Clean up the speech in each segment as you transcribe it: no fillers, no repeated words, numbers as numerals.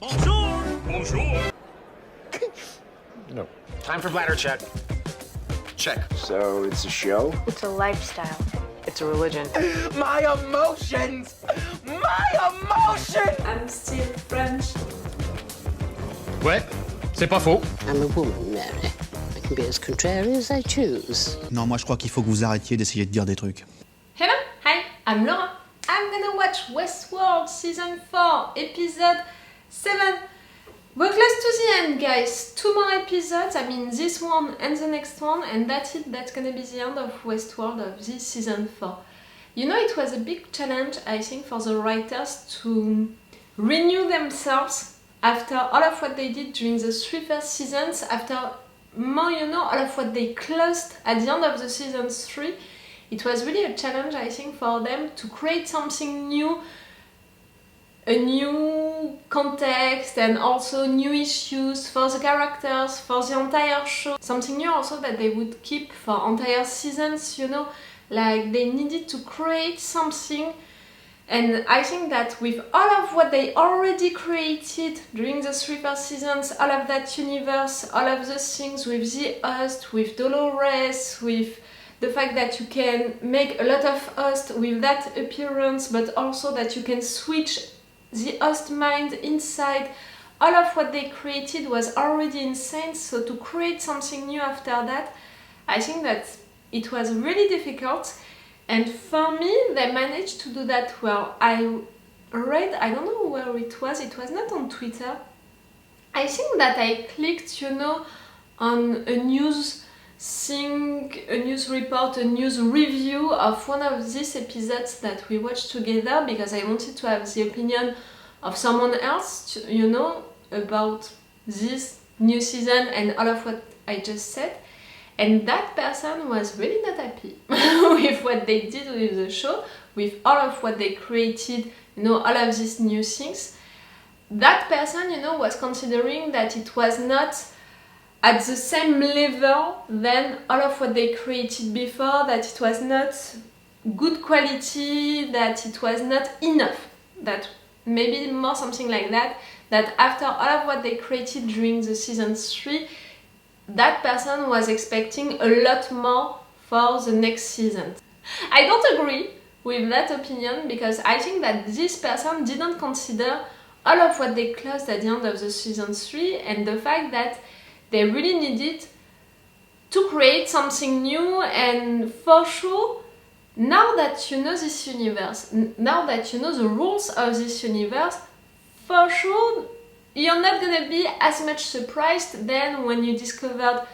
Bonjour! Bonjour! No. Time for bladder check. Check. So it's a show? It's a lifestyle. It's a religion. My emotions! My emotions! I'm still French. Ouais, c'est pas faux. I'm a woman, Mary. I can be as contrary as I choose. Non, moi je crois qu'il faut que vous arrêtiez d'essayer de dire des trucs. Hello, hi, I'm Laura. I'm gonna watch Westworld Season 4, Episode 7. We're close to the end, guys. 2 more episodes, I mean this one and the next one, and that's it. That's gonna be the end of Westworld of this Season 4. You know, it was a big challenge, I think, for the writers to renew themselves after all of what they did during the 3 first seasons, after more, you know, all of what they closed at the end of the Season 3. It was really a challenge, I think, for them to create something new, a new context and also new issues for the characters, for the entire show. Something new also that they would keep for entire seasons, you know, like they needed to create something. And I think that with all of what they already created during the 3 first seasons, all of that universe, all of the things with the host, with Dolores, with the fact that you can make a lot of hosts with that appearance, but also that you can switch the host mind inside, all of what they created was already insane, so to create something new after that, I think that it was really difficult. And for me, they managed to do that well. I read, I don't know where it was not on Twitter. I think that I clicked, you know, on a news thing, a news report, a news review of one of these episodes that we watched together because I wanted to have the opinion of someone else, you know, about this new season and all of what I just said. And that person was really not happy with what they did with the show, with all of what they created, you know, all of these new things. That person, you know, was considering that it was not at the same level than all of what they created before, that it was not good quality, that it was not enough, that maybe more something like that, that after all of what they created during the season 3, that person was expecting a lot more for the next season. I don't agree with that opinion because I think that this person didn't consider all of what they closed at the end of the season 3 and the fact that they really needed to create something new. And for sure, now that you know this universe, now that you know the rules of this universe, for sure you're not gonna be as much surprised than when you discovered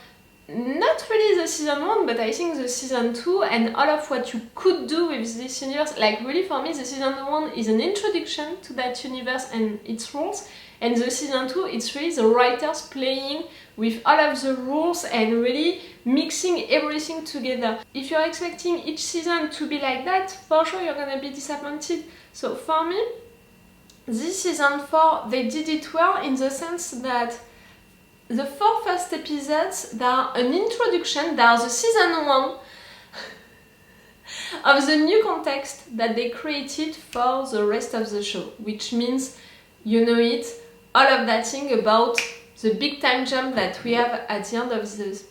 not really the season 1, but I think the season 2 and all of what you could do with this universe. Like really for me, the season 1 is an introduction to that universe and its rules, and the season 2, it's really the writers playing with all of the rules and really mixing everything together. If you're expecting each season to be like that, for sure you're gonna be disappointed. So for me, this season 4, they did it well in the sense that the 4 first episodes, they are an introduction, they are the season 1 of the new context that they created for the rest of the show, which means, you know it, all of that thing about the big time jump that we have at the end of the,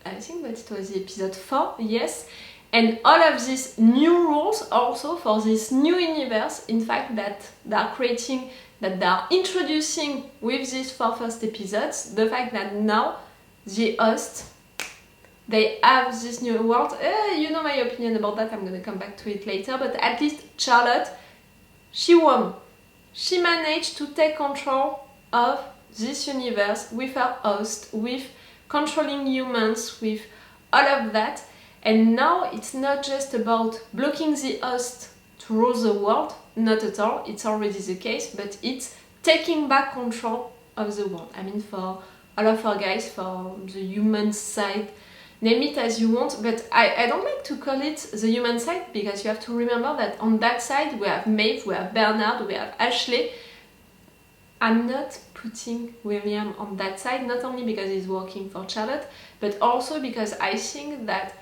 I think that it was the episode 4, yes, and all of these new rules also for this new universe, in fact, that they are creating, that they are introducing with these 4 first episodes, the fact that now the host, they have this new world. You know my opinion about that, I'm gonna come back to it later, but at least Charlotte, she won. She managed to take control of this universe with her host, with controlling humans, with all of that. And now it's not just about blocking the host to rule the world, not at all, it's already the case, but it's taking back control of the world. I mean, for all of our guys, for the human side, name it as you want, but I don't like to call it the human side because you have to remember that on that side we have Maeve, we have Bernard, we have Ashley. I'm not putting William on that side, not only because he's working for Charlotte, but also because I think that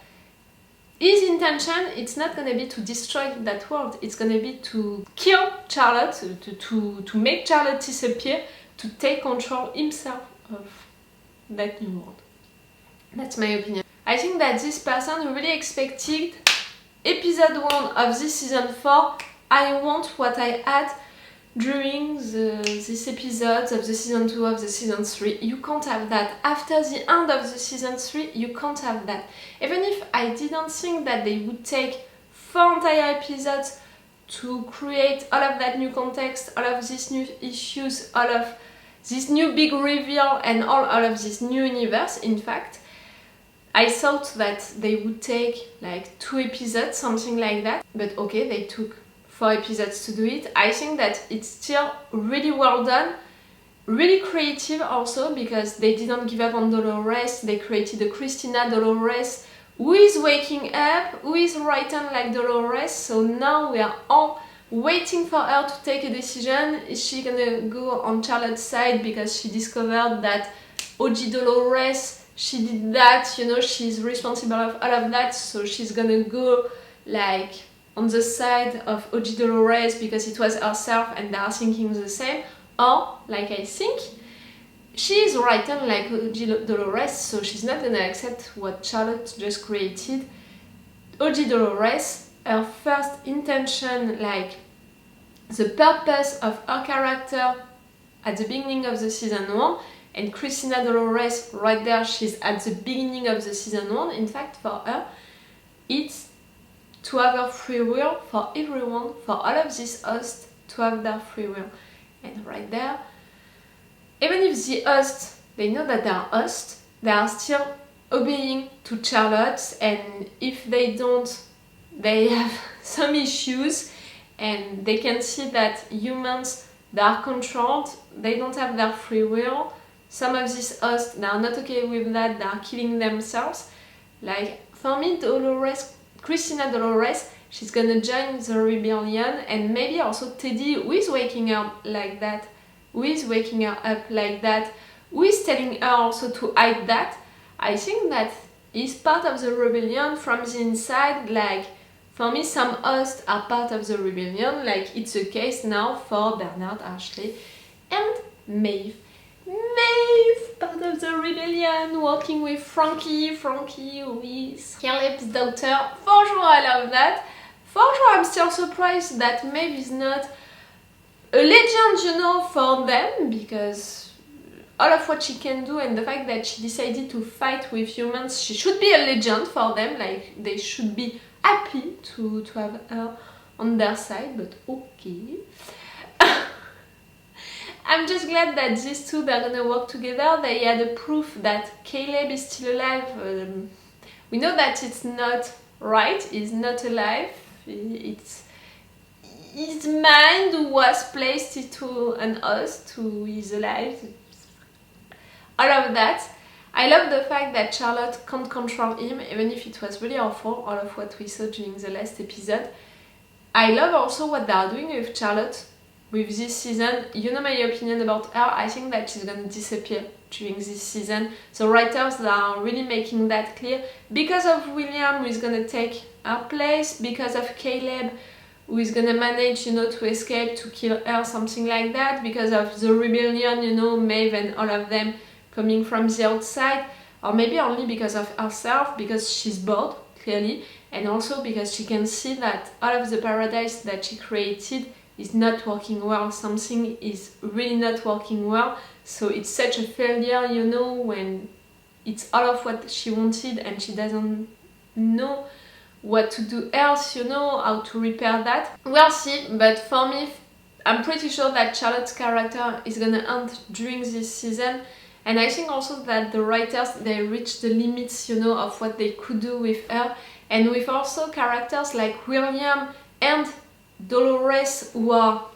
his intention, it's not going to be to destroy that world, it's going to be to kill Charlotte, to make Charlotte disappear, to take control himself of that new world. That's my opinion. I think that this person really expected episode 1 of this season 4. I want what I had during these episodes of the season 2 of the season 3. You can't have that. After the end of the season 3, you can't have that. Even if I didn't think that they would take 4 entire episodes to create all of that new context, all of these new issues, all of this new big reveal and all of this new universe, in fact, I thought that they would take like 2 episodes, something like that. But okay, they took 4 episodes to do it. I think that it's still really well done, really creative also, because they didn't give up on Dolores. They created a Christina-Dolores who is waking up, who is written like Dolores. So now we are all waiting for her to take a decision. Is she gonna go on Charlotte's side because she discovered that OG Dolores, she did that, you know, she's responsible of all of that, so she's gonna go like on the side of OG Dolores because it was herself and they are thinking the same? Or, like I think, she is written like OG Dolores, so she's not gonna accept what Charlotte just created. OG Dolores, her first intention, like the purpose of her character at the beginning of the season 1, and Christina-Dolores, right there, she's at the beginning of the season 1, in fact, for her, it's to have her free will, for everyone, for all of these hosts to have their free will. And right there, even if the hosts, they know that they are hosts, they are still obeying to Charlotte, and if they don't, they have some issues, and they can see that humans, they are controlled, they don't have their free will. Some of these hosts, they are not okay with that, they are killing themselves. Like, for me, Christina-Dolores, she's gonna join the rebellion, and maybe also Teddy, who is waking up like that, who is waking her up like that, who is telling her also to hide that. I think that is part of the rebellion from the inside. Like, for me, some hosts are part of the rebellion, like it's the case now for Bernard, Ashley, and Maeve. Maeve, part of the rebellion, working with Frankie, who is Caleb's daughter. For sure, I love that. For sure, I'm still surprised that Maeve is not a legend, you know, for them, because all of what she can do and the fact that she decided to fight with humans, she should be a legend for them. Like, they should be happy to have her on their side, but okay. I'm just glad that these two, they're gonna work together. They had a proof that Caleb is still alive. We know that it's not right, he's not alive. It's his mind was placed into an host who is alive. All of that. I love the fact that Charlotte can't control him, even if it was really awful, all of what we saw during the last episode. I love also what they are doing with Charlotte with this season. You know my opinion about her. I think that she's gonna disappear during this season. The writers are really making that clear. Because of William, who is gonna take her place, because of Caleb, who is gonna manage, you know, to escape, to kill her, something like that, because of the rebellion, you know, Maeve and all of them coming from the outside, or maybe only because of herself, because she's bored, clearly, and also because she can see that all of the paradise that she created is not working well. Something is really not working well, so it's such a failure, you know, when it's all of what she wanted and she doesn't know what to do else, you know, how to repair that. We'll see, but for me, I'm pretty sure that Charlotte's character is gonna end during this season, and I think also that the writers, they reached the limits, you know, of what they could do with her, and with also characters like William and Dolores, who are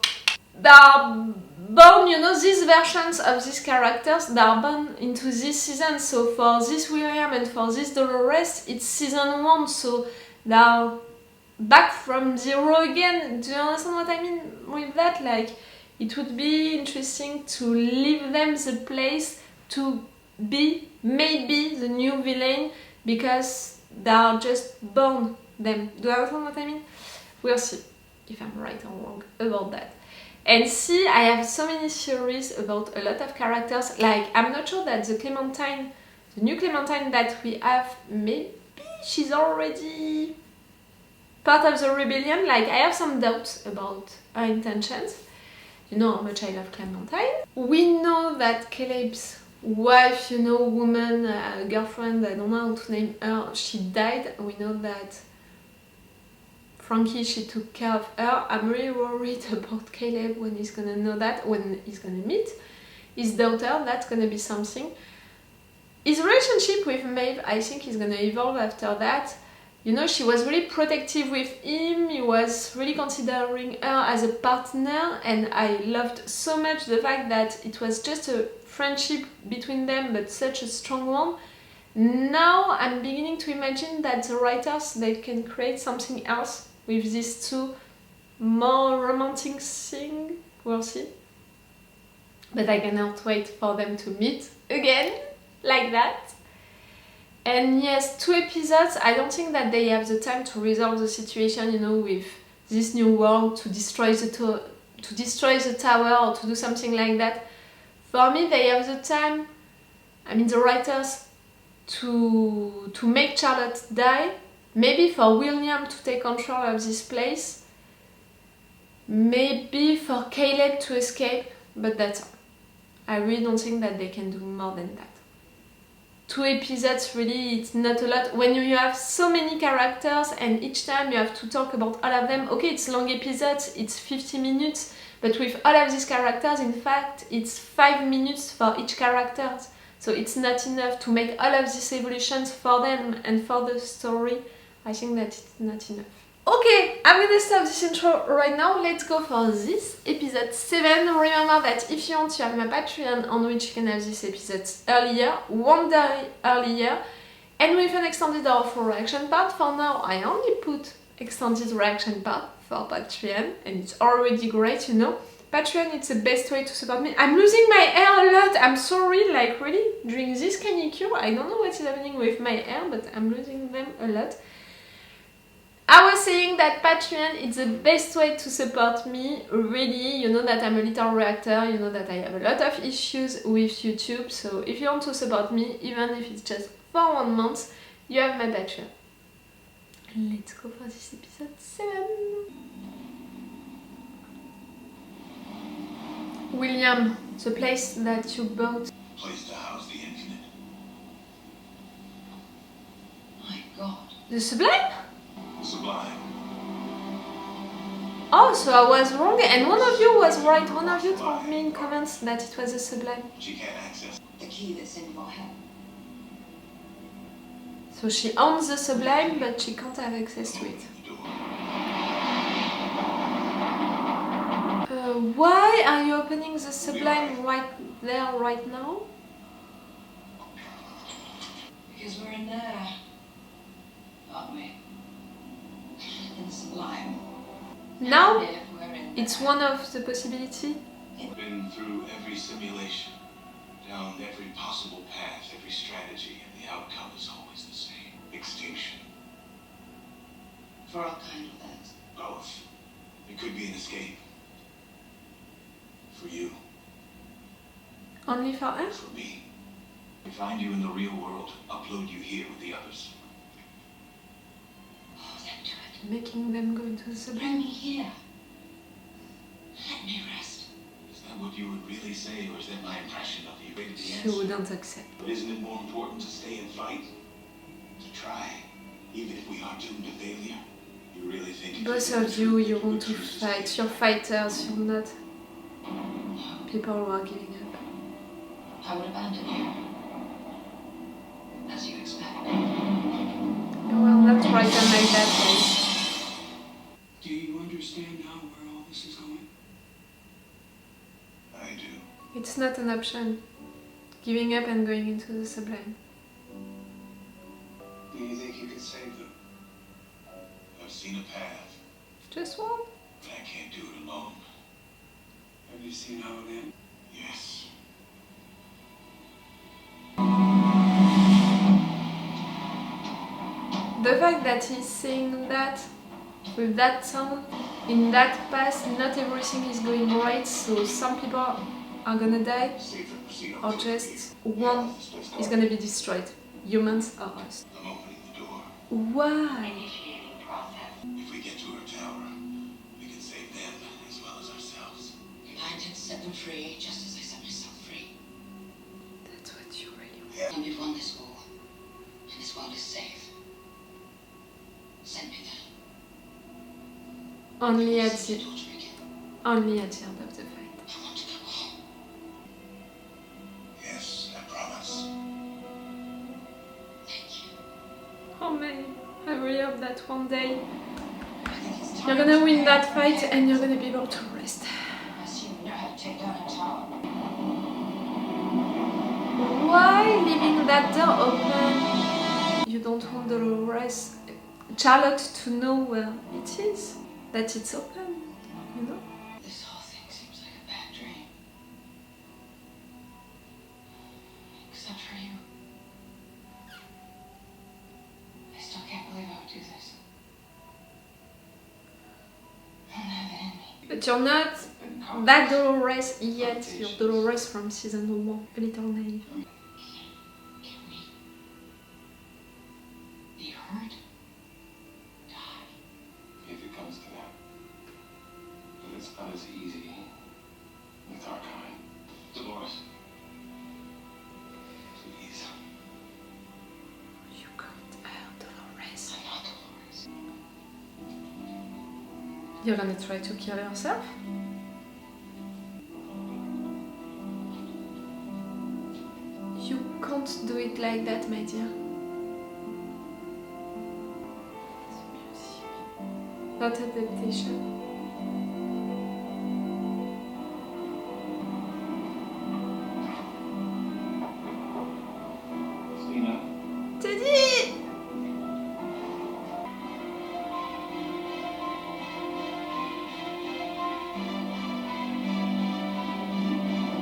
born, you know, these versions of these characters, they are born into this season. So for this William and for this Dolores, it's season 1, so they are back from zero again. Do you understand what I mean with that? Like, it would be interesting to leave them the place to be maybe the new villain, because they are just born them. Do you understand what I mean? We'll see if I'm right or wrong about that. And see, I have so many theories about a lot of characters. Like, I'm not sure that the Clementine, the new Clementine that we have, maybe she's already part of the rebellion. Like, I have some doubts about her intentions. You know how much I love Clementine. We know that Caleb's wife, you know, woman, girlfriend, I don't know how to name her, she died. We know that Frankie, she took care of her. I'm really worried about Caleb when he's gonna know that, when he's gonna meet his daughter. That's gonna be something. His relationship with Maeve, I think, is gonna evolve after that. You know, she was really protective with him. He was really considering her as a partner, and I loved so much the fact that it was just a friendship between them, but such a strong one. Now I'm beginning to imagine that the writers, they can create something else with these two, more romantic thing. We'll see. But I cannot wait for them to meet again, like that. And yes, 2 episodes, I don't think that they have the time to resolve the situation, you know, with this new world, to destroy the tower or to do something like that. For me, they have the time, I mean the writers, to make Charlotte die, maybe for William to take control of this place, maybe for Caleb to escape, but that's all. I really don't think that they can do more than that. 2 episodes, really, it's not a lot. When you have so many characters and each time you have to talk about all of them, okay, it's long episodes, it's 50 minutes, but with all of these characters, in fact, it's 5 minutes for each character. So it's not enough to make all of these evolutions for them and for the story. I think that it's not enough. Okay, I'm gonna stop this intro right now. Let's go for this episode 7. Remember that if you want, you have my Patreon on which you can have these episodes earlier, 1 day earlier, and with an extended or full reaction part. For now, I only put extended reaction part for Patreon, and it's already great, you know. Patreon, it's the best way to support me. I'm losing my hair a lot. I'm sorry, like really, during this canicule, I don't know what is happening with my hair, but I'm losing them a lot. I was saying that Patreon is the best way to support me, really. You know that I'm a little reactor, you know that I have a lot of issues with YouTube, so if you want to support me, even if it's just for 1 month, you have my Patreon. Let's go for this episode 7. William, the place that you built. Place to house the infinite. My God. The Sublime? Sublime. Oh, so I was wrong, and one of you was right. One of you told me in comments that it was a Sublime. She can't access. The key that's in your head. So she owns the Sublime, but she can't have access to it. Why are you opening the Sublime right there, right now? Because we're in there, aren't we? In the Sublime. Now, And if we're in it's there, one of the possibilities. Been through every simulation, down every possible path, every strategy, and the outcome is always the same. Extinction. for all kinds of things. Both. It could be an escape. For you. Only for her? For me. We find you in the real world, upload you here with the others. Oh, then do it. Making them go into the Bring Sublime. me here. Let me rest. Is that what you would really say, or is that my impression of you? Wait at the She answer. wouldn't accept. But isn't it more important to stay and fight? To try, even if we are doomed to failure? You really think... Both of you, you want to fight. You're fighters, you're not people who are giving up. I would abandon you. As you expect. You will not write them like that, guys. Do you understand now where all this is going? I do. It's not an option. Giving up and going into the Sublime. Do you think you could save them? I've seen a path, Just one? but I can't do it alone. Have you seen how it ends? Yes. The fact that he's saying that with that sound, In that past, not everything is going right, so some people are gonna die, or just one is gonna be destroyed. Humans or us. I'm opening the door. Why? Initiating process. If we get to her tower, we can save them as well as ourselves. Find him, set them free, just as I set myself free. That's what you really want. And we've won this war. And this world is safe. Send me that. Only at See the your daughter again. only at the end of the fight. I want to go home. Yes, I promise. Thank you. Oh man, I really hope that one day I think it's you're time gonna to win prepare that fight for and you're gonna be able to rest. unless you know how to take down a tower. Why leaving that door open? You don't want Dolores, Charlotte to know where it is, that it's open, you know? This whole thing seems like a bad dream. Except for you. I still can't believe I would do this. I don't have it in me. But you're not that Dolores yet, you're Dolores from season 1, a little naive. Can we be hurt? Die? If it comes to that. But it's not as easy with our kind. Dolores. Please. You can't hurt Dolores. I'm not Dolores. You're gonna try to kill yourself? You can't do it like that, my dear. Not adaptation. Christina. Teddy!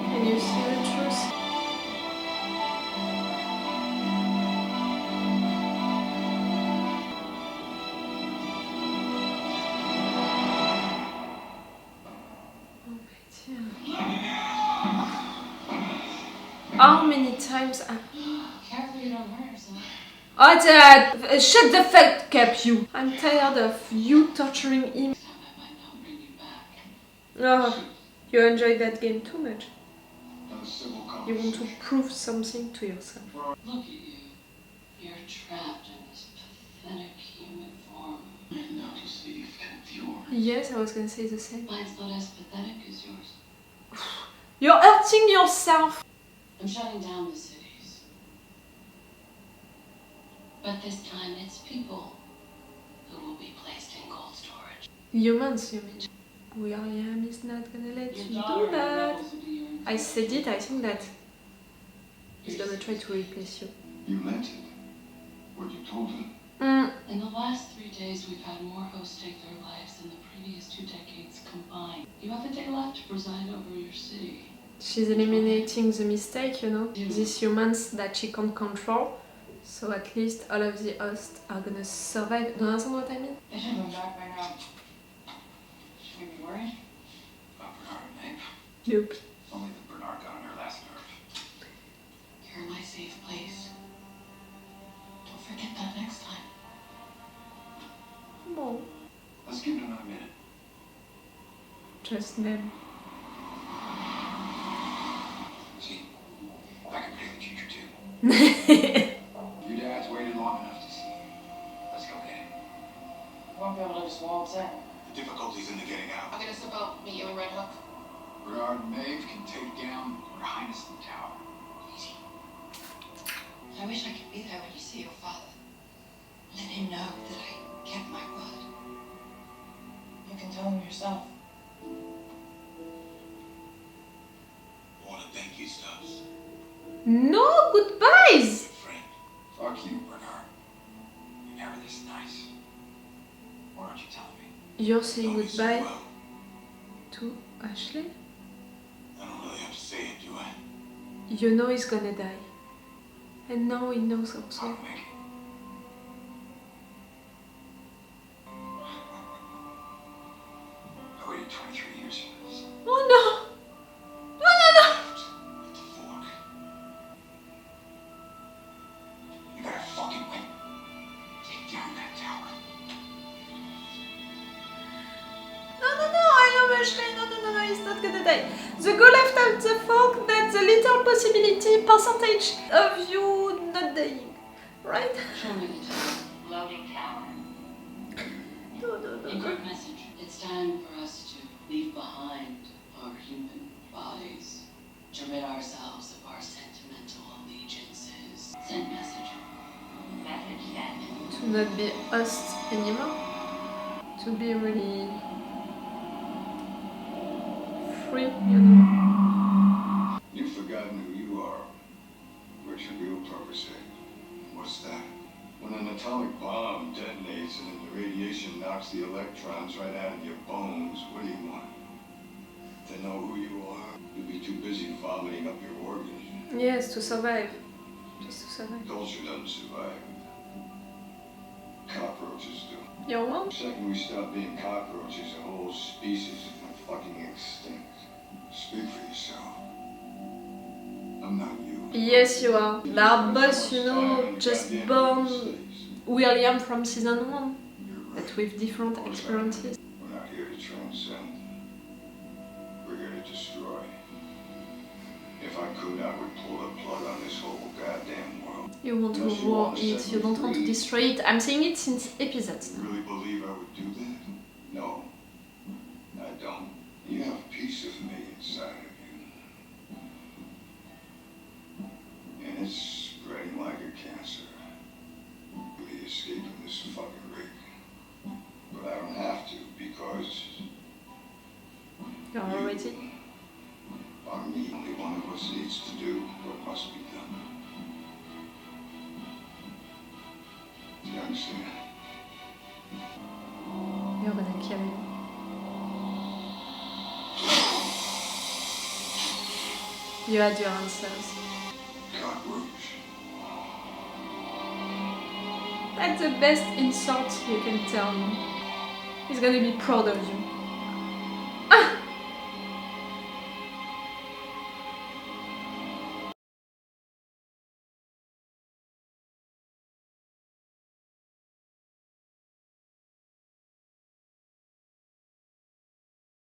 Can you see the truth? Oh my dear. How many times I... Careful you don't hurt yourself. Oh, Dad! Shut the fuck up, you! I'm tired of you torturing him. Next time I might not bring you back. Oh, you enjoyed that game too much. Another civil You want to conversation. prove something to yourself. Look at you. You're trapped in this pathetic human form. And now to see if can endure. Yes, I was gonna say the same. Mine's not as pathetic as yours. You're hurting yourself! I'm shutting down the cities. But this time it's people who will be placed in cold storage. Humans, you mean? William is not gonna let you do that. I said it, I think that he's gonna try to replace you. You meant it. What you told him. In the last 3 days, we've had more hosts take their lives than the previous 2 decades combined. You have a day left to preside over your city. She's eliminating the mistake, you know? These humans that she can't control. So at least all of the hosts are gonna survive. Do you understand what I mean? They should have been back by now. Should we be worried? About Bernard and Maeve. Nope. Only that Bernard got on her last nerve. You're in my safe place. Don't forget that next time. No. Let's give it another minute. Just them. See, I can predict the future too. Your dad's waited long enough to see. Let's go get him. You won't be able to just waltz in. The difficulty's in the getting out. I'll get us a boat. Meet you in Red Hook. Bernard and Maeve can take down Her Highness in the tower. Easy. I wish I could be there when you see your father. Let him know that I kept my word. You can tell him yourself. I want to thank you, Stubbs. No goodbyes! Friend. Fuck you, Bernard. You're never this nice. Or aren't you telling me? You're saying Know me so goodbye well. to Ashley? I don't really have to say it, do I? You know he's gonna die. And now he knows also. I'll make it. gonna die. The goal left out the folk that the little possibility percentage of you not dying. Right? Loading tower. Encrypt message. It's time for us to leave behind our human bodies, to rid ourselves of our sentimental allegiances. Send message. Message sent. To not be host anymore. To be really free, you know. You've forgotten who you are. What's your real purpose, eh? What's that? When an atomic bomb detonates and the radiation knocks the electrons right out of your bones, what do you want? To know who you are? You'll be too busy vomiting up your organs. Yes, to survive. Just to survive. Culture doesn't survive. Cockroaches do. You're wrong. The second we stop being cockroaches, the whole species is gonna fucking extinct. Speak for yourself. I'm not you. Yes, you are. Our boss, you know, just born William from season 1, but with different experiences. We're not here to transcend. We're here to destroy. If I could, I would pull the plug on this whole goddamn world. You want to war it, you don't want to destroy it. I'm saying it since episodes You now. really believe I would do that? No, I don't. You have a piece of me inside of you. And it's spreading like a cancer. Really escaping this fucking rig. But I don't have to because You're already. on me, only one of us needs to do what must be done. Do you understand? You're gonna kill him. You had your answers. Cockroach. That's the best insult you can tell him. He's gonna be proud of you.